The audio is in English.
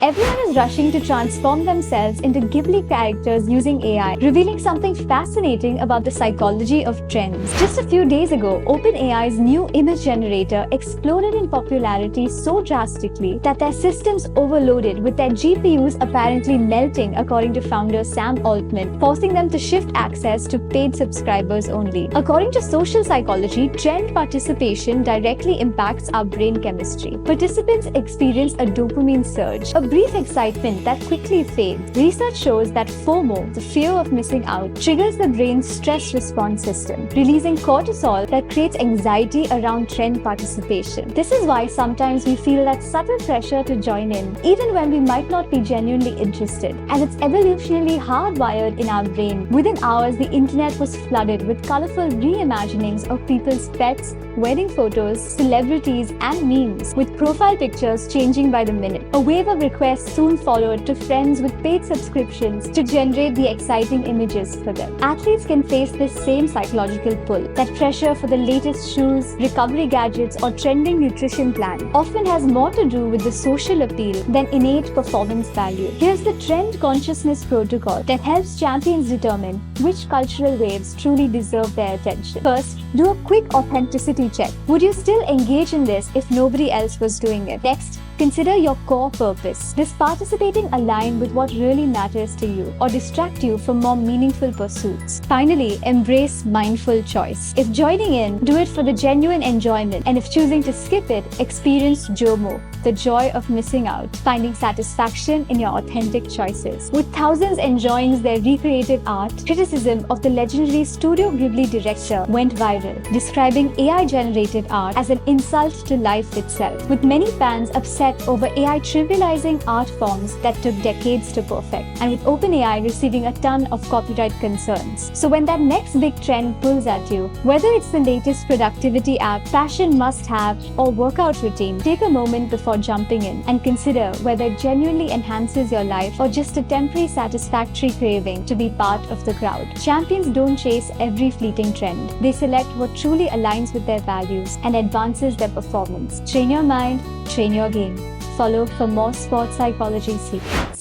Everyone is rushing to transform themselves into Ghibli characters using AI, revealing something fascinating about the psychology of trends. Just a few days ago, OpenAI's new image generator exploded in popularity so drastically that their systems overloaded, with their GPUs apparently melting, according to founder Sam Altman, forcing them to shift access to paid subscribers only. According to social psychology, trend participation directly impacts our brain chemistry. Participants experience a dopamine surge, a brief excitement that quickly fades. Research shows that FOMO, the fear of missing out, triggers the brain's stress response system, releasing cortisol that creates anxiety around trend participation. This is why sometimes we feel that subtle pressure to join in, even when we might not be genuinely interested, as it's evolutionarily hardwired in our brain. Within hours, the internet was flooded with colorful reimaginings of people's pets, wedding photos, celebrities, and memes, with profile pictures changing by the minute. A wave of requests soon followed to friends with paid subscriptions to generate the exciting images for them. Athletes can face this same psychological pull. That pressure for the latest shoes, recovery gadgets, or trending nutrition plan often has more to do with the social appeal than innate performance value. Here's the trend consciousness protocol that helps champions determine which cultural waves truly deserve their attention. First, do a quick authenticity check. Would you still engage in this if nobody else was doing it? Next, consider your core purpose. Does participating align with what really matters to you or distract you from more meaningful pursuits? Finally, embrace mindful choice. If joining in, do it for the genuine enjoyment, and if choosing to skip it, experience JOMO, the joy of missing out, finding satisfaction in your authentic choices. With thousands enjoying their recreated art, criticism of the legendary Studio Ghibli director went viral, describing AI-generated art as an insult to life itself, with many fans upset over AI trivializing art forms that took decades to perfect, and with OpenAI receiving a ton of copyright concerns. So when that next big trend pulls at you, whether it's the latest productivity app, fashion must-have, or workout routine, take a moment before jumping in and consider whether it genuinely enhances your life or just a temporary satisfactory craving to be part of the crowd. Champions don't chase every fleeting trend. They select what truly aligns with their values and advances their performance. Train your mind, train your game. Follow for more sports psychology secrets.